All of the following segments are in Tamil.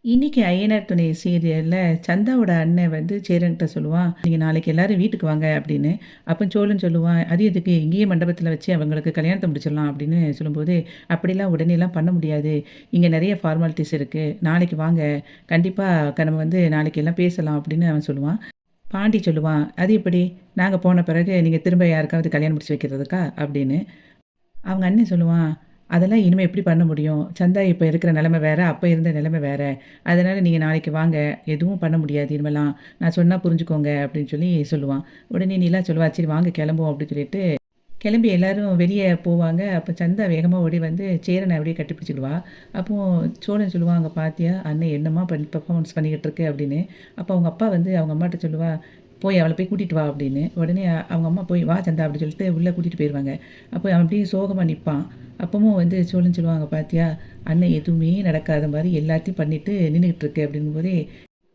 இன்னைக்கு ஐயனார் துணை சீரியல்ல சந்தாவோட அண்ணன் வந்து சேரன்கிட்ட சொல்லுவான், "நீங்க நாளைக்கு எல்லாரும் வீட்டுக்கு வாங்க" அப்படின்னு. அப்ப சோழன் சொல்லுவான், "அது எதுக்கு? இங்கேயே மண்டபத்தில வச்சு அவங்களுக்கு கல்யாணத்த முடிச்சிடலாம்" அப்படின்னு சொல்லும்போது, "அப்படிலாம் உடனேலாம் பண்ண முடியாது. இங்க நெறைய ஃபார்மாலிட்டீஸ் இருக்கு. நாளைக்கு வாங்க. கண்டிப்பா நம்ம வந்து நாளைக்கு எல்லாம் பேசலாம்" அப்படின்னு அவன் சொல்லுவான். பாண்டி சொல்லுவான், "அது எப்படி? நாங்க போன பிறகு நீங்க திரும்ப யாருக்காவது கல்யாணம் முடிச்சு வைக்கிறதுக்கா?" அப்படின்னு. அவங்க அண்ணன் சொல்லுவான், "அதெல்லாம் இனிமே எப்படி பண்ண முடியும்? சந்தா இப்ப இருக்கிற நிலைமை வேற, அப்ப இருந்த நிலைமை வேற. அதனால நீங்க நாளைக்கு வாங்க. எதுவும் பண்ண முடியாது இனிமேலாம். நான் சொன்னா புரிஞ்சுக்கோங்க" அப்படின்னு சொல்லி சொல்லுவான். உடனே நிலா சொல்லுவா, "சரி வாங்க கிளம்புவோம்" அப்படின்னு சொல்லிட்டு கிளம்பி எல்லாரும் வெளிய போவாங்க. அப்ப சந்தா வேகமா ஓடி வந்து சேரன அப்படியே கட்டிப்பிடிச்சுடுவா. அப்போ சோழன் சொல்லுவான், "அங்க பாத்தியா? அண்ணன் என்னம்மா பெர்ஃபார்மன்ஸ் பண்ணிக்கிட்டு இருக்கு" அப்படின்னு. அப்போ அவங்க அப்பா வந்து அவங்க அம்மாட்ட சொல்லுவா, "போய் அவள போய் கூட்டிட்டு வா" அப்படின்னு. உடனே அவங்க அம்மா போய், "வா சந்தா" அப்படின்னு சொல்லிட்டு உள்ள கூட்டிட்டு போயிருவாங்க. அப்போ அவன் அப்படியே சோகமா நிப்பான். அப்பவும் வந்து சோழன் சொல்லுவாங்க, "பாத்தியா? அண்ணன் எதுவுமே நடக்காத மாரி எல்லாத்தையும் பண்ணிட்டு நின்னுகிட்டு இருக்கு" அப்படிங்கும்போதே,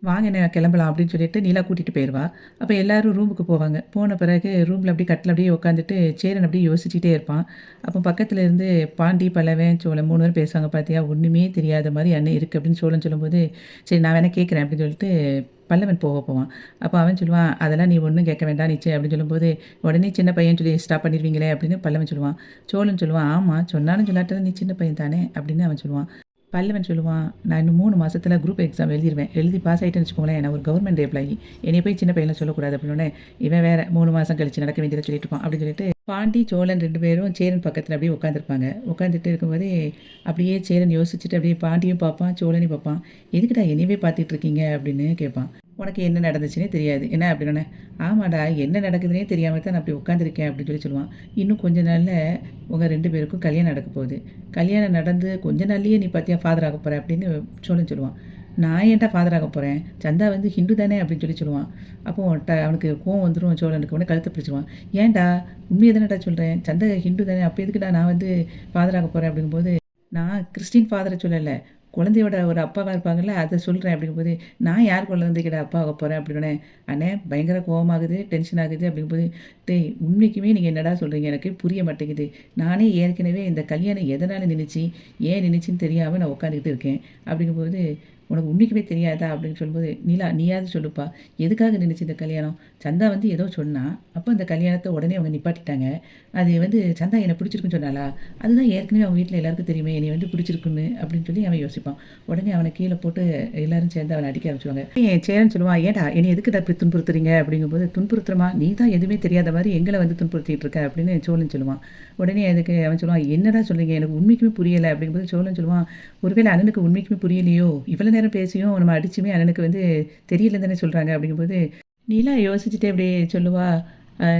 "வாங்கண்ணே கிளம்பலாம்" அப்படின்னு சொல்லிட்டு நிலா கூட்டிட்டு போயிருவா. அப்ப எல்லாரும் ரூமுக்கு போவாங்க. போன பிறகு ரூம்ல அப்படியே கட்டில்ல அப்படியே உட்காந்துட்டு சேரன் அப்படியே யோசிச்சுட்டே இருப்பான். அப்போ பக்கத்துல இருந்து பாண்டி, பல்லவன், சோழன் 3 பேரும் பேசுவாங்க. "பாத்தியா ஒண்ணுமே தெரியாத மாரி அண்ணன் இருக்கு" அப்படின்னு சோழன் சொல்லும்போது, "சரி நான் வேணா கேட்கிறேன்" அப்படின்னு சொல்லிட்டு பல்லவன் போவான். அப்போ அவன் சொல்லுவான், "அதெல்லாம் நீ ஒண்ணும் கேட்க வேண்டாம் நிச்சயம்" அப்படின்னு சொல்லும்போது, "உடனே சின்ன பையன் சொல்லி ஸ்டாப் பண்ணிருவீங்களே" அப்படின்னு பல்லவன் சொல்லுவான். சோழன் சொல்லுவான், "ஆமா சொன்னாலும் சொல்லாட்டாலும் நீ சின்ன பையன் தானே" அப்படின்னு அவன் சொல்லுவான். பல்லவன் சொல்லுவான், "நான் இன்னும் 3 மாசத்துல குரூப் எக்ஸாம் எழுதிருவேன். எழுதி பாஸ் ஆயிட்டேன்னு வச்சுக்கோங்களேன், நான் ஒரு கவர்மெண்ட் எம்ப்ளாயி. என்னைய போய் சின்ன பையன்லாம் சொல்லக்கூடாது" அப்படின்னோனே, இவன் வேற 3 மாசம் கழிச்சு நடக்க வேண்டியத சொல்லிட்டு இருப்பான். அப்படின்னு சொல்லிட்டு பாண்டி, சோழன் 2 பேரும் சேரன் பக்கத்துல அப்படியே உட்காந்துருப்பாங்க. உட்காந்துட்டு இருக்கும்போதே, அப்படியே சேரன் யோசிச்சுட்டு அப்படியே பாண்டியும் பார்ப்பான், சோழனையும் பார்ப்பான். "எதுக்குடா என்னையவே பார்த்துட்டு இருக்கீங்க?" அப்படின்னு கேட்பான். "உனக்கு என்ன நடந்துச்சுன்னே தெரியாது. என்ன?" அப்படின்னோனே, "ஆமாடா, என்ன நடக்குதுன்னே தெரியாம தான் நான் அப்படி உட்காந்துருக்கேன்" அப்படின்னு சொல்லி சொல்லுவான். "இன்னும் கொஞ்ச நாள்ல உங்க 2 பேருக்கும் கல்யாணம் நடக்க போகுது. கல்யாணம் நடந்து கொஞ்ச நாள்லயே நீ பார்த்தியா ஃபாதர் ஆக போற" அப்படின்னு சோழன் சொல்லுவான். "நான் ஏன்டா ஃபாதர் ஆக போறேன்? சந்தா வந்து ஹிந்து தானே" அப்படின்னு சொல்லி சொல்லுவான். அப்போ அவனுக்கு கோவம் வந்துரும் சோழனுக்கு. உடனே கழுத்த பிடிச்சுருவான். "ஏன்டா? உண்மைய தானடா சொல்றேன். சந்தா ஹிந்து தானே. அப்ப எதுக்குடா நான் வந்து ஃபாதர் ஆக போறேன்" அப்படிங்கும்போது, "நான் கிறிஸ்டின் ஃபாதர சொல்லல. குழந்தையோட ஒரு அப்பாவா இருப்பாங்கல்ல, அத சொல்றேன்" அப்படிங்கும்போது, "நான் யார் குழந்தைக்கிட்ட அப்பா ஆக போறேன்" அப்படின்னோனே, "அண்ணே பயங்கர கோவமாகுது, டென்ஷன் ஆகுது" அப்படிங்கும்போது, "டேய் உண்மைக்குமே நீங்க என்னடா சொல்றீங்க? எனக்கு புரிய மாட்டேங்குது. நானே ஏற்கனவே இந்த கல்யாணம் எதனால நின்னுச்சு, ஏன் நின்னுச்சுன்னு தெரியாம நான் உட்காந்துக்கிட்டு இருக்கேன்" அப்படிங்கும்போது, "உனக்கு உண்மைக்குமே தெரியாதா?" அப்படின்னு சொல்லும்போது, "நிலா நீயாவது சொல்லுப்பா. எதுக்காக நின்னுச்சு இந்த கல்யாணம்? சந்தா வந்து ஏதோ சொன்னா. அப்ப அந்த கல்யாணத்த உடனே அவங்க நிப்பாட்டிட்டாங்க. அது வந்து சந்தா என்ன பிடிச்சிருக்குன்னு சொன்னாளா? அதுதான் ஏற்கனவே அவங்க வீட்ல எல்லாருக்கும் தெரியுமே, என்னைய வந்து பிடிச்சிருக்குன்னு" அப்படின்னு சொல்லி அவன் யோசிப்பான். உடனே அவன கீழ போட்டு எல்லாரும் சேர்ந்து அவன அடிக்க ஆரம்பிச்சுருவாங்க. சேரன் சொல்லுவான், "ஏன்டா என்னைய எதுக்குடா இப்படி துன்புறுத்துறீங்க?" அப்படிங்கும்போது, "துன்புறுத்துறமா? நீ தான் எதுவுமே தெரியாத மாரி எங்கள வந்து துன்புறுத்திட்டு இருக்க" அப்படின்னு சோழன் சொல்லுவான். உடனே அதுக்கு அவன் சொல்லுவான், "என்னடா சொல்றீங்க? எனக்கு உண்மைக்குமே புரியல" அப்படிங்கும்போது சோழன் சொல்லுவான், "ஒருவேளை அண்ணனுக்கு உண்மைக்குமே புரியலையோ? இவ்வளோ நேரம் பேசியும் நம்ம அடிச்சுமே அண்ணனுக்கு வந்து தெரியலன்னு தானே சொல்றாங்க" அப்படிங்கும்போது, நீலா யோசிச்சுட்டே அப்படியே சொல்லுவா,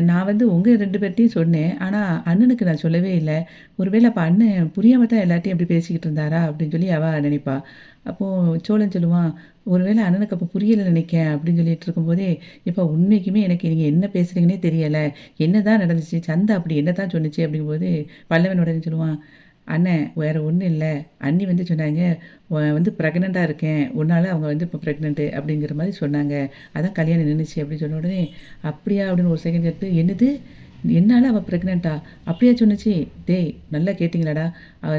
நான் வந்து உங்க 2 பேர்ட்டயும் சொன்னேன். ஆனா அண்ணனுக்கு நான் சொல்லவே இல்ல. ஒருவேளை அப்ப அண்ணன் புரியாம தான் எல்லார்ட்டயும் அப்படி பேசிக்கிட்டு இருந்தாரா?" அப்படின்னு சொல்லி அவ நினைப்பா. அப்போ சோழன் சொல்லுவான், "ஒருவேளை அண்ணனுக்கு அப்ப புரியலன்னு நினைக்கேன்" அப்படின்னு சொல்லிட்டு இருக்கும்போதே, "எப்பா உண்மைக்குமே எனக்கு நீங்க என்ன பேசுறீங்கன்னே தெரியல. என்னதான் நடந்துச்சு? சந்தா அப்படி என்னதான் சொன்னுச்சு?" அப்படிங்கும்போது பல்லவன் உடனே சொல்லுவான், "அண்ணன் வேற ஒண்ணும் இல்ல. அண்ணி வந்து சொன்னாங்க, வந்து பிரெக்னன்ட்டா இருக்கேன். உன்னால அவங்க வந்து இப்ப பிரெக்னன்ட் அப்படிங்கிற மாரி சொன்னாங்க. அதான் கல்யாணம் நின்னுச்சு" அப்படின்னு சொன்ன உடனே, "அப்படியா?" அப்படின்னு ஒரு செகண்ட் கேட்டு, "என்னது? என்னால அவ பிரெக்னன்ட்டா? அப்படியா சொன்னுச்சு? டேய் நல்லா கேட்டீங்களாடா?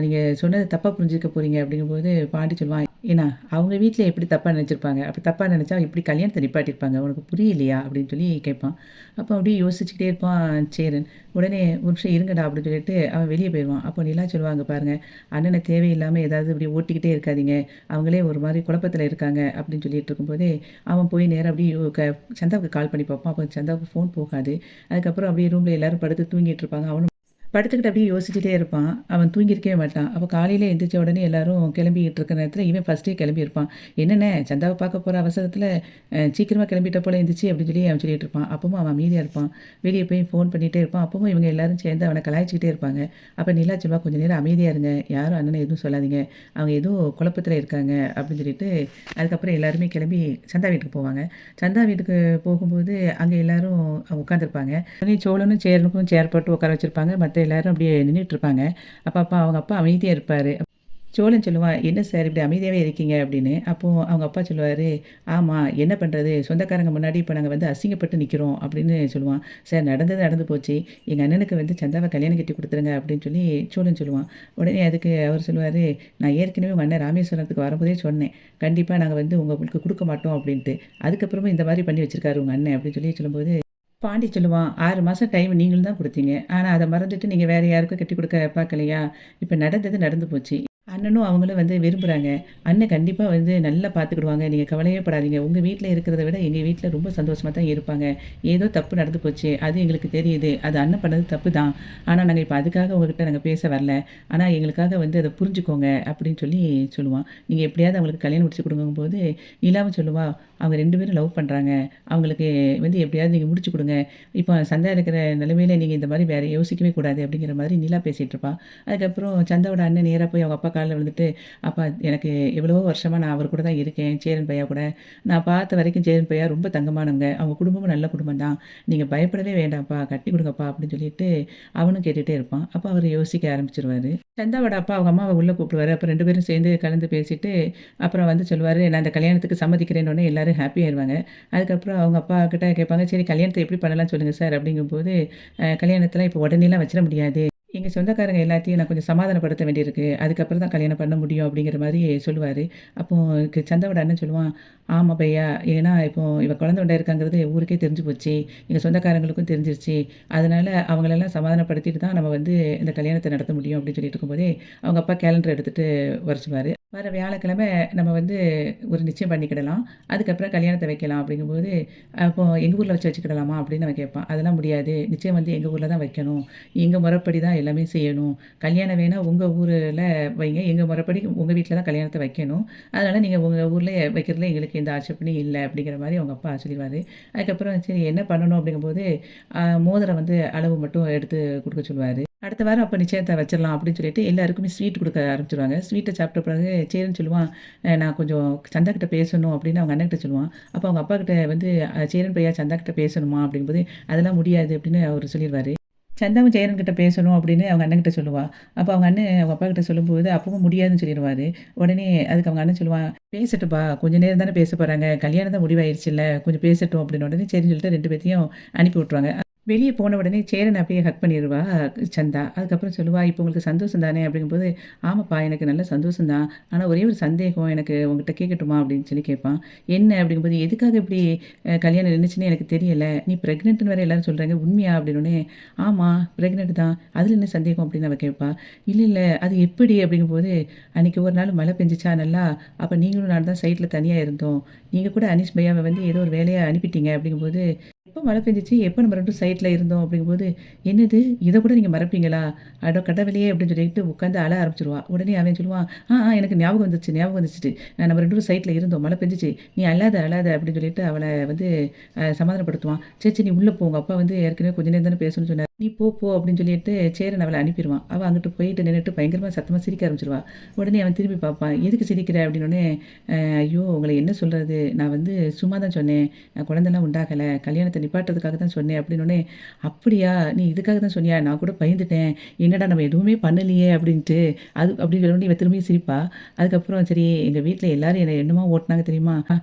நீங்க சொன்னத தப்பா புரிஞ்சுக்க போறீங்க" அப்படிங்கும்போது பாண்டி சொல்லுவான், "ஏன்னா அவங்க வீட்ல எப்படி தப்பா நினைச்சிருப்பாங்க? அப்படி தப்பா நினைச்சா எப்படி கல்யாணத்த நிப்பாட்டியிருப்பாங்க? உனக்கு புரியலையா?" அப்படின்னு சொல்லி கேட்பான். அப்போ அப்படியே யோசிச்சுக்கிட்டே இருப்பான் சேரன். உடனே, "ஒரு நிமிஷம் இருங்கடா" அப்படின்னு சொல்லிட்டு அவன் வெளிய போயிருவான். அப்போ நிலா சொல்லுவாங்க பாருங்க, "அண்ணன தேவையில்லாம ஏதாவது இப்படி ஓட்டிக்கிட்டே இருக்காதீங்க. அவங்களே ஒரு மாரி குழப்பத்தில இருக்காங்க" அப்படின்னு சொல்லிட்டு இருக்கும்போதே, அவன் போய் நேரா அப்படியே சந்தாவுக்கு கால் பண்ணி பார்ப்பான். அப்போ சந்தாவுக்கு ஃபோன் போகாது. அதுக்கப்புறம் அப்படியே ரூம்ல எல்லாரும் படுத்து தூங்கிட்டு இருப்பாங்க. அவனும் படுத்துக்கிட்டு அப்படியே யோசிச்சுட்டே இருப்பான். அவன் தூங்கியிருக்கவே மாட்டான். அப்ப காலையில எந்திரிச்ச உடனே எல்லாரும் கிளம்பிக்கிட்டு இருக்கிற நேரத்தில இவன் ஃபர்ஸ்ட்டே கிளம்பியிருப்பான். "என்னண்ணே சந்தாவ பார்க்க போற அவசரத்தில சீக்கிரமா கிளம்பிட்ட போல இருந்துச்சு" அப்படின்னு சொல்லி அவன் சொல்லிட்டு இருப்பான். அப்பவும் அவன் அமைதியா இருப்பான். வெளிய போய் ஃபோன் பண்ணிட்டே இருப்பான். அப்பவும் இவங்க எல்லாரும் சேர்ந்து அவன கலாய்ச்சுக்கிட்டே இருப்பாங்க. அப்ப நிலா சொல்லுவா, "கொஞ்சம் நேரம் அமைதியா இருங்க. யாரும் அண்ணன எதுவும் சொல்லாதீங்க. அவங்க ஏதோ குழப்பத்தில இருக்காங்க" அப்படின்னு சொல்லிட்டு, அதுக்கப்புறம் எல்லாருமே கிளம்பி சந்தா வீட்டுக்கு போவாங்க. சந்தா வீட்டுக்கு போகும்போது அங்க எல்லாரும் உட்காந்துருப்பாங்க. உடனே சோழனும் சேரனுக்கும் சேர் போட்டு உட்கார வச்சிருப்பாங்க. மத்த எல்லாரும் அப்படியே நின்னுட்டு இருப்பாங்க. அப்ப அப்ப அவங்க அப்பா அமைதியா இருப்பாரு. சோழன் சொல்லுவான், "என்ன சார் இப்படி அமைதியாவே இருக்கீங்க?" அப்படின்னு. அப்போ அவங்க அப்பா சொல்லுவாரு, "ஆமா, என்ன பண்றது? சொந்தக்காரங்க முன்னாடி இப்ப நாங்க வந்து அசிங்கப்பட்டு நிக்கிறோம்." அப்படின்னு சொல்லுவான். "சார் நடந்தது நடந்து போச்சு. எங்க அண்ணனுக்கு வந்து சந்தாவ கல்யாணம் கட்டி குடுத்துருங்க." அப்படின்னு சொல்லி சோழன் சொல்லுவான். உடனே அதுக்கு அவர் சொல்லுவாரு, "நான் ஏற்கனவே உங்க அண்ணன் ராமேஸ்வரத்துக்கு வரும்போதே சொன்னேன். கண்டிப்பா நாங்க வந்து உங்களுக்கு குடுக்க மாட்டோம் அப்படின்ட்டு. அதுக்கப்புறமும் இந்த மாரி பண்ணி வச்சிருக்காரு உங்க அண்ணன்." அப்படின்னு சொல்லி சொல்லும்போது, பாண்டி சொல்லுவான், "6 மாசம் டைம் நீங்களும் தான் குடுத்தீங்க. ஆனா அத மறந்துட்டு நீங்க வேற யாருக்கும் கட்டிக் குடுக்க பார்க்கலையா? இப்ப நடந்தது நடந்து போச்சு. அண்ணனும் அவங்களும் வந்து விரும்புறாங்க. அண்ணன் கண்டிப்பா வந்து நல்லா பார்த்துக்கிடுவாங்க. நீங்க கவலையே படாதீங்க. உங்க வீட்ல இருக்கிறத விட எங்க வீட்ல ரொம்ப சந்தோஷமா தான் இருப்பாங்க. ஏதோ தப்பு நடந்து போச்சு. அது எங்களுக்கு தெரியுது. அது அண்ணன் பண்ணது தப்பு தான். ஆனா நாங்க இப்ப அதுக்காக உங்ககிட்ட நாங்க பேச வரல. ஆனா எங்களுக்காக வந்து அத புரிஞ்சுக்கோங்க." அப்படின்னு சொல்லி சொல்லுவான். நீங்க எப்படியாவது அவங்களுக்கு கல்யாணம் முடிச்சு குடுங்கும்போது, நிலாவும் சொல்லுவா, "அவங்க 2 பேரும் லவ் பண்றாங்க. அவங்களுக்கு வந்து எப்படியாவது நீங்க முடிச்சு குடுங்க. இப்போ சந்தா இருக்கிற நிலைமையில நீங்க இந்த மாரி வேற யோசிக்கவே கூடாது." அப்படிங்கிற மாரி நிலா பேசிட்டு இருப்பா. அதுக்கப்புறம் சந்தாவோட அண்ணன் நேரா போய் அவங்க அப்பா கால்ல விழுந்துட்டு, "அப்பா எனக்கு எவ்வளவோ வருஷமா நான் அவர் கூட தான் இருக்கேன். சேரன் பையா கூட. நான் பார்த்த வரைக்கும் சேரன் பையா ரொம்ப தங்கமானவங்க. அவங்க குடும்பமும் நல்ல குடும்பம் தான். நீங்க பயப்படவே வேண்டாம்ப்பா. கட்டி குடுங்கப்பா." அப்படின்னு சொல்லிட்டு அவனும் கேட்டுட்டே இருப்பான். அப்ப அவரு யோசிக்க ஆரம்பிச்சுருவாரு. சந்தாவோட அப்பா அவங்க அம்மாவ உள்ள கூப்பிடுவாரு. அப்ப 2 பேரும் சேர்ந்து கலந்து பேசிட்டு, அப்புறம் வந்து சொல்லுவாரு, "நான் இந்த கல்யாணத்துக்கு சம்மதிக்கிறேன்னோனே எல்லாரும் ஹாப்பி ஆயிருவாங்க." அதுக்கப்புறம் அவங்க அப்பா கிட்ட கேட்பாங்க, "சரி கல்யாணத்த எப்படி பண்ணலாம்னு சொல்லுங்க சார்." அப்படிங்கும்போது, கல்யாணத்தலாம் இப்போ உடனேலாம் வச்சிட முடியாது. எங்க சொந்தக்காரங்க எல்லாத்தையும் நான் கொஞ்சம் சமாதானப்படுத்த வேண்டியிருக்கு. அதுக்கப்புறம் தான் கல்யாணம் பண்ண முடியும்." அப்படிங்கிற மாரி சொல்லுவாரு. அப்போ சந்தாவோட அண்ணன் சொல்லுவான், "ஆமா பையா. ஏன்னா இப்போ இவ குழந்தை உண்டாயிருக்காங்கிறது ஊருக்கே தெரிஞ்சு போச்சு. எங்க சொந்தக்காரங்களுக்கும் தெரிஞ்சிருச்சு. அதனால அவங்களெல்லாம் சமாதானப்படுத்திட்டு தான் நம்ம வந்து இந்த கல்யாணத்த நடத்த முடியும்." அப்படின்னு சொல்லிட்டு இருக்கும்போதே, அவங்க அப்பா கேலண்டர் எடுத்துட்டு வர சொல்லுவாரு. "வர வியாழக்கிழமை நம்ம வந்து ஒரு நிச்சயம் பண்ணிக்கிடலாம். அதுக்கப்புறம் கல்யாணத்த வைக்கலாம்." அப்படிங்கும்போது, அப்போ "எங்க ஊர்ல வச்சுக்கிடலாமா?" அப்படின்னு அவன் கேட்பான். "அதெல்லாம் முடியாது. நிச்சயம் வந்து எங்க ஊர்ல தான் வைக்கணும். எங்க முறைப்படி தான் எல்லாமே செய்யணும். கல்யாணம் வேணா உங்க ஊர்ல வைங்க. எங்க முறைப்படி உங்க வீட்ல தான் கல்யாணத்த வைக்கணும். அதனால நீங்க உங்க ஊர்ல வைக்கிறதுல எங்களுக்கு எந்த ஆட்சேபனையும் இல்ல." அப்படிங்கிற மாரி அவங்க அப்பா சொல்லிருவாரு. அதுக்கப்புறம் சரி என்ன பண்ணணும் அப்படிங்கும்போது, மோதிரம் வந்து அளவு மட்டும் எடுத்து குடுக்க சொல்லுவாரு. அடுத்த வாரம் அப்ப நிச்சயத்த வச்சிரலாம் அப்படின்னு சொல்லிட்டு எல்லாருக்குமே ஸ்வீட் குடுக்க ஆரம்பிச்சுருவாங்க. ஸ்வீட்ட சாப்பிட்ட பிறகு சேருன்னு சொல்லுவான், நான் கொஞ்சம் சந்தா கிட்ட பேசணும்." அப்படின்னு அவங்க அண்ணன்கிட்ட சொல்லுவான். அப்ப அவங்க அப்பா கிட்ட வந்து, சேரன் பையா சந்தா கிட்ட பேசணுமா?" அப்படிங்கும்போது, "அதெல்லாம் முடியாது." அப்படின்னு அவரு சொல்லிருவாரு. சந்தாவும் ஜெயரான் கிட்ட பேசணும் அப்படின்னு அவங்க அண்ணன்கிட்ட சொல்லுவா. அப்ப அவங்க அண்ணன் அவங்க அப்பா கிட்ட சொல்லும்போது, அப்பவும் முடியாதுன்னு சொல்லிருவாரு. உடனே அதுக்கு அவங்க அண்ணன் சொல்லுவான், "பேசட்டும்பா, கொஞ்ச நேரம் தானே பேச போறாங்க. கல்யாணம் தான் முடிவாயிருச்சுல்ல, கொஞ்சம் பேசட்டும்." அப்படின்னு உடனே சரின்னு சொல்லிட்டு 2 பேத்தையும் அனுப்பி விட்டுருவாங்க. வெளிய போன உடனே சேரன அப்படியே ஹக் பண்ணிருவா சந்தா. அதுக்கப்புறம் சொல்லுவா, "இப்போ உங்களுக்கு சந்தோஷம் தானே?" அப்படிங்கும்போது, "ஆமாப்பா, எனக்கு நல்ல சந்தோஷம் தான். ஆனா ஒரே ஒரு சந்தேகம் எனக்கு உன்கிட்ட கேட்கட்டுமா?" அப்படின்னு சொல்லி கேட்பான். "என்ன?" அப்படிங்கும்போது, "எதுக்காக இப்படி கல்யாணம் நின்னுச்சுன்னு எனக்கு தெரியல. நீ பிரெக்னன்ட்ன்னு வேற எல்லாரும் சொல்றாங்க. உண்மையா?" அப்படின்னோனே, "ஆமா, பிரெக்னன்ட் தான். அதுல என்ன சந்தேகம்?" அப்படின்னு அவ கேட்பா. "இல்ல, இல்ல. அது எப்படி?" அப்படிங்கும்போது, "அன்னைக்கு ஒரு நாள் மழை பெஞ்சுச்சா நல்லா. அப்ப நீங்களும் நானும் தான் சைட்ல தனியா இருந்தோம். நீங்க கூட அனீஸ் பையாவ வந்து ஏதோ ஒரு வேலையா அனுப்பிட்டீங்க." அப்படிங்கும்போது, "எப்ப மழை பெஞ்சுச்சு? எப்ப நம்ம 2ம் சைட்ல இருந்தோம்?" அப்படிங்கும்போது, "என்னது? இத கூட நீங்க மறப்பீங்களா? அட கடவுளே!" அப்படின்னு சொல்லிட்டு உட்காந்து அழ ஆரம்பிச்சுருவா. உடனே அவன் சொல்லுவான், எனக்கு ஞாபகம் வந்துருச்சு, ஞாபகம் வந்துருச்சு. நம்ம 2 பேரும் சைட்ல இருந்தோம். மழை பெஞ்சுச்சு. நீ அழாத, அழாத." அப்படின்னு சொல்லிட்டு அவள வந்து சமாதானப்படுத்துவான். "சரி, சரி நீ உள்ள போ. உங்க அப்பா வந்து ஏற்கனவே கொஞ்ச நேரம் தானே பேசணும்னு சொன்னாரு. நீ போ, போ." அப்படின்னு சொல்லிட்டு சேரன் அவள அனுப்பிருவான். அவ அங்கிட்டு போயிட்டு நின்னுட்டு பயங்கரமா சத்தமா சிரிக்க ஆரம்பிச்சுருவா. உடனே அவன் திரும்பி பார்ப்பான். "எதுக்கு சிரிக்கிற?" அப்படின்னோனே, ஐயோ! உங்கள என்ன சொல்றது? நான் வந்து சும்மா தான் சொன்னேன். குழந்தலாம் உண்டாகல. கல்யாணத்த நிப்பாட்டுறதுக்காக தான் சொன்னேன்." அப்படின்னோனே, "அப்படியா? நீ இதுக்காக தான் சொன்னியா? நான் கூட பயந்துட்டேன். என்னடா நம்ம எதுவுமே பண்ணலையே!" அப்படின்ட்டு. அது அப்படின்னு சொன்னோனே இவ திரும்பியும் சிரிப்பா. அதுக்கப்புறம் சரி எங்க வீட்ல எல்லாரும் என்ன என்னமா ஓட்டுனாங்க தெரியுமா?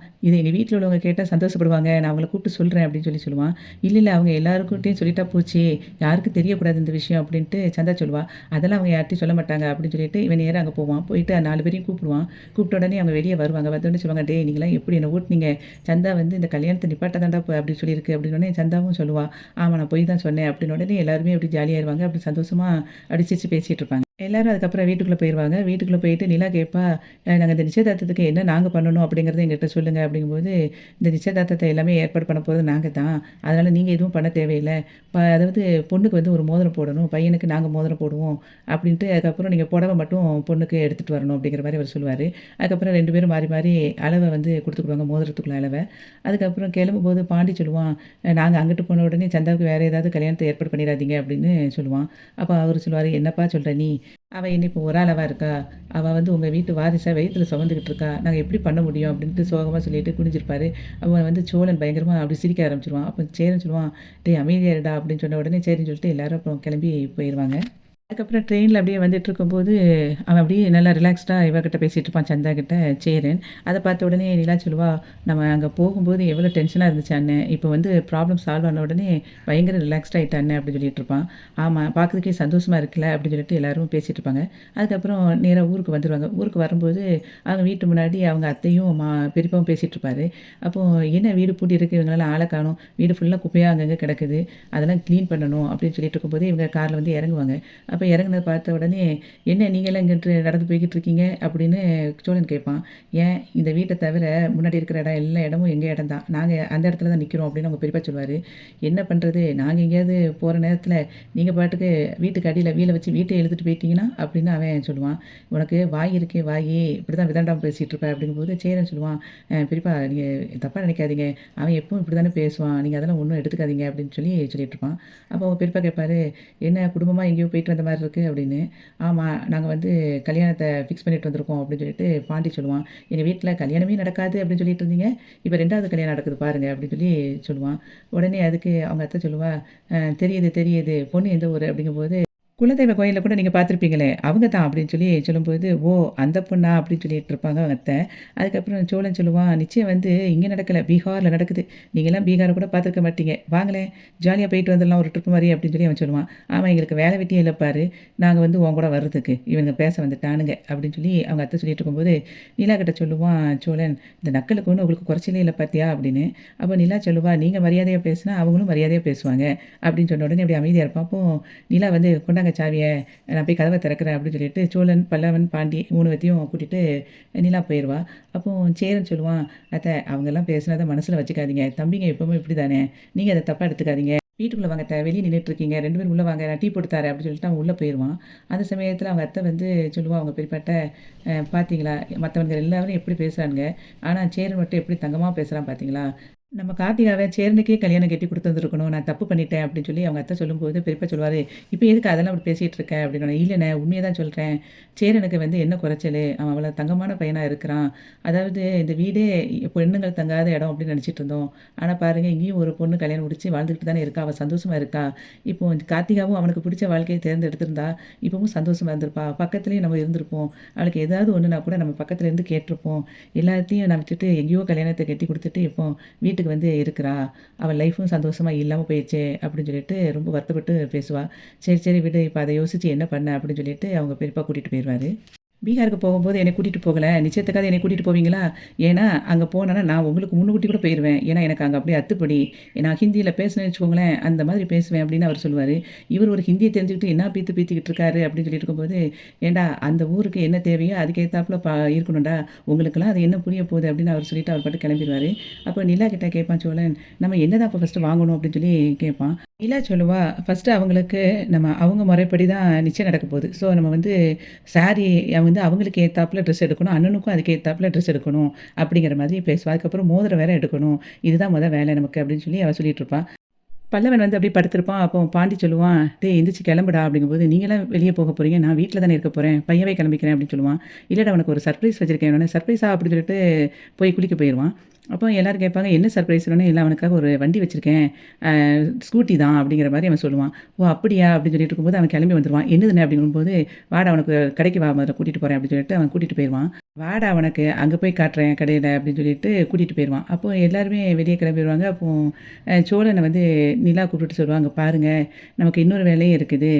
இது எங்க வீட்ல உள்ளவங்க கேட்டா சந்தோஷப்படுவாங்க. நான் அவங்கள கூப்பிட்டு சொல்றேன்." அப்படின்னு சொல்லி சொல்லுவான். "இல்ல, இல்ல அவங்க எல்லாருக்கிட்டயும் சொல்லிட்டா போச்சு. யாருக்கும் தெரியக்கூடாது இந்த விஷயம்." அப்படின்ட்டு சந்தா சொல்லுவா. "அதெல்லாம் அவங்க யார்ட்டயும் சொல்ல மாட்டாங்க." அப்படின்னு சொல்லிட்டு இவன் நேரா அங்க போவான். போயிட்டு 4 பேரையும் கூப்பிடுவான். கூப்பிட்ட உடனே அவங்க வெளிய வருவாங்க. வந்தோனே சொல்லுவாங்க, "டேய் நீங்கலாம் எப்படி என்ன ஓட்டுனீங்க? சந்தா வந்து இந்த கல்யாணத்த நிப்பாட்ட தான்டா அப்படி சொல்லியிருக்கு." அப்படின்னோனே சந்தாவும் சொல்லுவா, "ஆமா நான் பொய் தான் சொன்னேன்." அப்படின்ன உடனே எல்லாருமே அப்படி ஜாலியாயிருவாங்க. அப்படி சந்தோஷமா அப்படி சிரிச்சு பேசிட்டு இருப்பாங்க. எல்லாரும் அதுக்கப்புறம் வீட்டுக்குள்ள போயிருவாங்க. வீட்டுக்குள்ள போயிட்டு நிலா கேட்பா, நாங்க இந்த நிச்சயதார்த்தத்துக்கு என்ன நாங்க பண்ணணும் அப்படிங்கிறத எங்ககிட்ட சொல்லுங்க." அப்படிங்கும்போது, "இந்த நிச்சயதார்த்தத்த எல்லாமே ஏற்பாடு பண்ண போறது நாங்க தான். அதனால நீங்க எதுவும் பண்ண தேவையில்ல. அதாவது பொண்ணுக்கு வந்து ஒரு மோதிரம் போடணும். பையனுக்கு நாங்க மோதிரம் போடுவோம்." அப்படின்ட்டு அதுக்கப்புறம் நீங்க புடவ மட்டும் பொண்ணுக்கு எடுத்துட்டு வரணும் அப்படிங்கிற மாரி அவர் சொல்லுவாரு. அதுக்கப்புறம் 2 பேரும் மாறி மாறி அளவ வந்து குடுத்துக்குடுவாங்க. மோதிரத்துக்குள்ள அளவ. அதுக்கப்புறம் கிளம்பும்போது பாண்டி சொல்லுவான், "நாங்க அங்கிட்டு போன உடனே சந்தாவுக்கு வேற ஏதாவது கல்யாணத்த ஏற்பாடு பண்ணிறாதீங்க." அப்படின்னு சொல்லுவான். அப்ப அவரு சொல்லுவாரு, "என்னப்பா சொல்ற நீ? அவ என்ன இப்போ ஒரு ஆளாவா இருக்கா? அவ வந்து உங்க வீட்டு வாரிசா வயித்துல சுமந்துகிட்டு இருக்கா. நாங்க எப்படி பண்ண முடியும்?" அப்படின்ட்டு சோகமா சொல்லிட்டு குனிஞ்சிருப்பாரு. அவன் வந்து சோழன் பயங்கரமா அப்படி சிரிக்க ஆரம்பிச்சுருவான். அப்ப சேரன் சொல்லுவான், "டேய் அமைதியா இருடா." அப்படின்னு சொன்ன உடனே சரின்னு சொல்லிட்டு எல்லாரும் அப்புறம் கிளம்பி போயிருவாங்க. அதுக்கப்புறம் ட்ரெயின்ல அப்படியே வந்துட்டுருக்கும்போது, அவன் அப்படியே நல்லா ரிலாக்ஸ்டா இவகிட்ட பேசிட்டு இருப்பான் சந்தா கிட்ட, சேரன். அத பார்த்த உடனே நிலா சொல்லுவா, "நம்ம அங்க போகும்போது எவ்வளோ டென்ஷனா இருந்துச்சு அண்ணன். இப்போ வந்து ப்ராப்ளம் சால்வ் ஆன உடனே பயங்கர ரிலாக்ஸ்டா ஆயிட்ட அண்ணன்" அப்படின்னு சொல்லிட்டு இருப்பான். "ஆமா, பார்க்கறதுக்கே சந்தோஷமா இருக்குல்ல" அப்படின்னு சொல்லிட்டு எல்லாரும் பேசிட்டு இருப்பாங்க. அதுக்கப்புறம் நேரா ஊருக்கு வந்துருவாங்க. ஊருக்கு வரும்போது, அவங்க வீட்டு முன்னாடி அவங்க அத்தையும், பெரியப்பாவும் பேசிட்டு இருப்பாரு. அப்போ, "என்ன வீடு பூட்டி இருக்கு, இவங்கலாம் ஆள காணோம். வீடு ஃபுல்லா குப்பையா அங்கங்க கிடக்குது. அதெல்லாம் கிளீன் பண்ணணும்" அப்படின்னு சொல்லிட்டு இருக்கும்போது, இவங்க கார்ல வந்து இறங்குவாங்க. அப்ப இறங்குனத பார்த்த உடனே, "என்ன நீங்கலாம் இங்கிட்டு நடந்து போய்க்கிட்டு இருக்கீங்க?" அப்படின்னு சோழன் கேட்பான். "ஏன் இந்த வீட்ட தவிர முன்னாடி இருக்கிற இடம் எல்லா இடமும் எங்க இடம் தான். நாங்க அந்த இடத்துல தான் நிக்கிறோம்" அப்படின்னு அவங்க பெரியப்பா சொல்லுவாரு. "என்ன பண்றது? நாங்க எங்கேயாவது போற நேரத்துல நீங்க பாட்டுக்கு வீட்டுக்கு அடியில வீல வச்சு வீட்ட இழுத்துட்டு போயிட்டீங்கன்னா" அப்படின்னு அவன் சொல்லுவான். "உனக்கு வாய் இருக்கே வாயி, இப்படிதான் விதண்டாம பேசிட்டு இருப்ப" அப்படிங்கும்போது சேரன் சொல்லுவான், பெரியப்பா நீங்க தப்பா நினைக்காதீங்க. அவன் எப்பவும் இப்படி தானே பேசுவான். நீங்க அதெல்லாம் ஒண்ணும் எடுத்துக்காதீங்க" அப்படின்னு சொல்லிட்டு இருப்பான். அப்போ அவங்க பெரியப்பா கேட்பாரு, "என்ன குடும்பமா எங்கேயோ போயிட்டு வந்த மாரி இருக்கு" அப்படின்னு. "ஆமா, நாங்க வந்து கல்யாணத்த ஃபிக்ஸ் பண்ணிட்டு வந்திருக்கோம்" அப்படின்னு சொல்லிட்டு பாண்டி சொல்லுவான். "எங்க வீட்ல கல்யாணமே நடக்காது அப்படின்னு சொல்லிட்டு இருந்தீங்க. இப்ப 2வது கல்யாணம் நடக்குது பாருங்க" அப்படின்னு சொல்லுவான். உடனே அதுக்கு அவங்க அத்தை சொல்லுவா, தெரியுது, தெரியுது. பொண்ணு எந்த ஊரு?" அப்படிங்கும்போது, "குலதெய்வ கோயில்ல கூட நீங்க பார்த்துருப்பீங்களே, அவங்க தான்" அப்படின்னு சொல்லும்போது, "ஓ! அந்த பொண்ணா?" அப்படின்னு சொல்லிட்டு இருப்பாங்க அவங்க அத்தை. அதுக்கப்புறம் சோழன் சொல்லுவான், "நிச்சயம் வந்து இங்க நடக்கல, பீகார்ல நடக்குது. நீங்கலாம் பீகார கூட பார்த்துருக்க மாட்டீங்க. வாங்களேன், ஜாலியா போயிட்டு வந்துடலாம் ஒரு ட்ரிப் மாரி" அப்படின்னு சொல்லி அவன் சொல்லுவான். "ஆமா, எங்களுக்கு வேலை வெட்டியே இல்ல பாரு. நாங்க வந்து உன் கூட வர்றதுக்கு. இவனுங்க பேச வந்துட்டானுங்க" அப்படின்னு சொல்லி அவங்க அத்தை சொல்லிட்டு இருக்கும்போது, நிலா கிட்ட சொல்லுவான் சோழன், "இந்த நக்கலுக்கு ஒண்ணும் உங்களுக்கு குறைச்சலே இல்ல பார்த்தியா?" அப்படின்னு. அப்ப நிலா சொல்லுவா, "நீங்க மரியாதையா பேசினா, அவங்களும் மரியாதையா பேசுவாங்க" அப்படின்னு சொன்ன உடனே அப்படியே அமைதியா இருப்பான். அப்போ நிலா வந்து, "கொண்டாங்க சாவிய, நான் போய் கதவ திறக்கிறேன்" அப்படின்னு சொல்லிட்டு சோழன், பல்லவன், பாண்டி 3 பேத்தையும் கூட்டிட்டு நிலா போயிருவா. அப்போ சேரன் சொல்லுவான், "அத்தை அவங்கலாம் பேசுனத மனசுல வச்சுக்காதீங்க. தம்பிங்க எப்பவுமே இப்படி தானே. நீங்க அத தப்பா எடுத்துக்காதீங்க. வீட்டுக்குள்ள வாங்க அத்தை, வெளிய நின்னுட்டுருக்கீங்க. 2 பேரும் உள்ள வாங்க. நான் டீ போட்டு தரேன்" அப்படின்னு சொல்லிட்டு அவன் உள்ள போயிருவான். அந்த சமயத்துல அவங்க அத்தை வந்து சொல்லுவா அவங்க பெரியப்பாட்ட, "பாத்தீங்களா, மத்தவனுங்க எல்லாரும் எப்படி பேசுறானுங்க. ஆனா சேரன் மட்டும் எப்படி தங்கமா பேசுறான் பாத்தீங்களா? நம்ம கார்த்திகாவ சேரனுக்கே கல்யாணம் கட்டி குடுத்துருந்துருக்கணும். நான் தப்பு பண்ணிட்டேன்" அப்படின்னு சொல்லி அவங்க அத்தை சொல்லும்போது, பெரியப்பா சொல்லுவாரு, "இப்ப எதுக்கு அதெல்லாம் அப்படி பேசிட்டு இருக்க?" அப்படின்னோனே, "இல்லண்ணே, உண்மைய தான் சொல்றேன். சேரனுக்கு வந்து என்ன குறைச்சலு? அவன் அவ்வளோ தங்கமான பையனா இருக்கிறான். அதாவது இந்த வீடே பெண்ணுங்கள் தங்காத இடம் அப்படின்னு நெனச்சிட்டு இருந்தோம். ஆனா பாருங்க, இங்கேயும் ஒரு பொண்ணு கல்யாணம் முடிச்சு வாழ்ந்துகிட்டு தானே இருக்கா. அவ சந்தோஷமா இருக்கா. இப்போ கார்த்திகாவும் அவனுக்கு பிடிச்ச வாழ்க்கைய தேர்ந்தெடுத்திருந்தா, இப்பவும் சந்தோஷமா இருந்திருப்பா. பக்கத்துலயும் நம்ம இருந்திருப்போம். அவளுக்கு ஏதாவது ஒண்ணுனா கூட நம்ம பக்கத்துல இருந்து கேட்டுருப்போம். எல்லாத்தையும் நான் விட்டுட்டு எங்கேயோ கல்யாணத்த கட்டி குடுத்துட்டு, இப்போ வீட்டுக்கு வந்து இருக்கிறா. அவ லைஃப்பும் சந்தோஷமா இல்லாம போயிருச்சே" அப்படின்னு சொல்லிட்டு ரொம்ப வருத்தப்பட்டு பேசுவா. "சரி, சரி விடு. இப்ப அத யோசிச்சு என்ன பண்ண?" அப்படின்னு சொல்லிட்டு அவங்க பெரியப்பா கூட்டிட்டு போயிருவாரு. பீகாருக்கு போகும்போது என்னை கூட்டிட்டு போகல. நிச்சயத்துக்காவது என்னை கூட்டிட்டு போவீங்களா? ஏன்னா, அங்க போனேன்னா நான் உங்களுக்கு முன்னுக்கூட்டி கூட போயிருவேன். ஏன்னா, எனக்கு அங்க அப்படியே அத்துப்படி. நான் ஹிந்தியில பேசினேன்னு வச்சுக்கோங்களேன், அந்த மாதிரி பேசுவேன் அப்படின்னு அவர் சொல்லுவாரு. இவர் ஒரு ஹிந்திய தெரிஞ்சுக்கிட்டு என்ன பீத்து பீத்திக்கிட்டு இருக்காரு அப்படின்னு சொல்லிட்டு இருக்கும்போது, "ஏன்டா அந்த ஊருக்கு என்ன தேவையோ அதுக்கு ஏத்தாப்புல இருக்கணும்டா. உங்களுக்கெல்லாம் அது என்ன புரிய போகுது" அப்படின்னு அவர் சொல்லிட்டு அவர் பாட்டுக்கு கிளம்பிருவாரு. அப்போ நிலா கிட்ட கேட்பான் சோழன், "நம்ம என்னதான் அப்ப ஃபர்ஸ்ட்டு வாங்கணும்?" அப்படின்னு சொல்லி கேட்பான். நிலா சொல்லுவா, "ஃபர்ஸ்ட்டு அவங்களுக்கு அவங்க முறைப்படி தான் நிச்சயம் நடக்க போகுது. ஸோ நம்ம வந்து சாரி வந்து அவங்களுக்கு ஏத்தாப்புல ட்ரெஸ் எடுக்கணும். அண்ணனுக்கும் அதுக்கு ஏத்தாப்புல ட்ரெஸ் எடுக்கணும்." அப்படிங்கிற மாதிரி பேசுவா. அதுக்கப்புறம் மோதிரம் வேற எடுக்கணும். இதுதான் வேலை நமக்கு அப்படின்னு சொல்லி அவ சொல்லிட்டு இருப்பா. பல்லவன் வந்து அப்படியே படுத்திருப்பான். அப்போ பாண்டி சொல்லுவான், "டேய் எந்திரிச்சு கிளம்புடா" அப்படிங்கும்போது, "நீங்கலாம் வெளிய போக போறீங்க. நான் வீட்ல தானே இருக்க போறேன். பையவே கிளம்பிக்கிறேன்" அப்படின்னு சொல்லுவான். "இல்லடா உனக்கு ஒரு சர்ப்ரைஸ் வச்சிருக்கேன்" உடனே, "சர்ப்ரைஸா?" அப்படின்னு சொல்லிட்டு போய் குளிக்க போயிருவான். அப்போ எல்லாரும் கேட்பாங்க, "என்ன சர்ப்ரைஸ்னோனே?" "இல்ல அவனுக்காக ஒரு வண்டி வச்சிருக்கேன். ஸ்கூட்டி தான்" அப்படிங்கிற மாரி அவன் சொல்லுவான். "ஓ! அப்படியா?" அப்படின்னு சொல்லிட்டு இருக்கும்போது அவன் கிளம்பி வந்துருவான். "என்னதுண்ணே?" அப்படிங்கும்போது, "வாடா உனக்கு கடைக்கு வா முதல்ல கூட்டிட்டு போறேன்" அப்படின்னு சொல்லிட்டு அவன் கூட்டிட்டு போயிருவான். "வாடா உனக்கு அங்க போய் காட்டுறேன் கடையில" அப்படின்னு சொல்லிட்டு கூட்டிட்டு போயிருவான். அப்போ எல்லாருமே வெளிய கிளம்பிருவாங்க. அப்போ சோழன வந்து நிலா கூப்பிட்டுட்டு சொல்லுவா, "அங்க பாருங்க, நமக்கு இன்னொரு வேலையும் இருக்குது.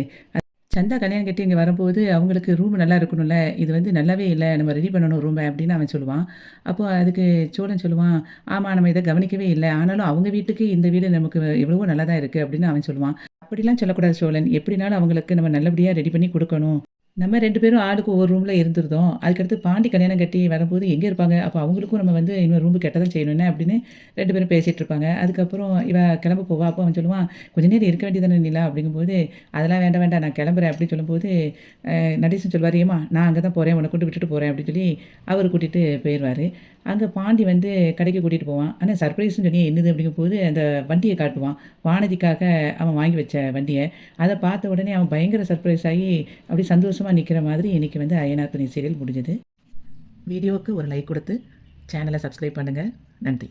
சந்தா கல்யாணம் கட்டி இங்க வரும்போது அவங்களுக்கு ரூம் நல்லா இருக்கணும்ல. இது வந்து நல்லாவே இல்ல. நம்ம ரெடி பண்ணணும் ரூம" அப்படின்னு அவன் சொல்லுவான். அப்போ அதுக்கு சோழன் சொல்லுவான், "ஆமா, நம்ம இத கவனிக்கவே இல்ல. ஆனாலும் அவங்க வீட்டுக்கு இந்த வீடு நமக்கு எவ்வளவோ நல்லா தான் இருக்கு" அப்படின்னு அவன் சொல்லுவான். "அப்படிலாம் சொல்லக்கூடாது சோழன். எப்படினாலும் அவங்களுக்கு நம்ம நல்லபடியா ரெடி பண்ணி குடுக்கணும். நம்ம 2 பேரும் ஆளுக்கு ஒவ்வொரு ரூம்ல இருந்திருந்தோம். அதுக்கடுத்து பாண்டி கல்யாணம் கட்டி வரும்போது எங்க இருப்பாங்க? அப்ப அவங்களுக்கும் நம்ம வந்து இன்னொரு ரூம் கட்ட தான் செய்யணும் என்ன?" அப்படின்னு 2 பேரும் பேசிட்டு இருப்பாங்க. அதுக்கப்புறம் இவ கிளம்ப போவா. அப்போ அவன் சொல்லுவான், "கொஞ்ச நேரம் இருக்க வேண்டியது தானே நிலா?" அப்படிங்கும்போது, "அதெல்லாம் வேண்டாம், வேண்டாம். நான் கிளம்புறேன்" அப்படின்னு சொல்லும்போது, நடேசன் சொல்வாரு, "ஏம்மா நான் அங்க தான் போறேன். உன்ன கொண்டு விட்டுட்டு போறேன்" அப்படின்னு சொல்லி அவரு கூட்டிட்டு போயிருவாரு. அங்க பாண்டி வந்து கடைக்கு கூட்டிட்டு போவான். ஆனா சர்ப்ரைஸ்ன்னு சொன்னியே என்னது? அப்படிங்கும்போது அந்த வண்டிய காட்டுவான். வானதிக்காக அவன் வாங்கி வச்ச வண்டிய. அத பார்த்த உடனே அவன் பயங்கர சர்ப்ரைஸ் ஆகி அப்படியே சந்தோஷமா நிக்கிற மாதிரி இன்னைக்கு வந்து அய்யனார் துணை சீரியல் முடிஞ்சது. வீடியோவுக்கு ஒரு லைக் குடுத்து சேனல சப்ஸ்கிரைப் பண்ணுங்க. நன்றி.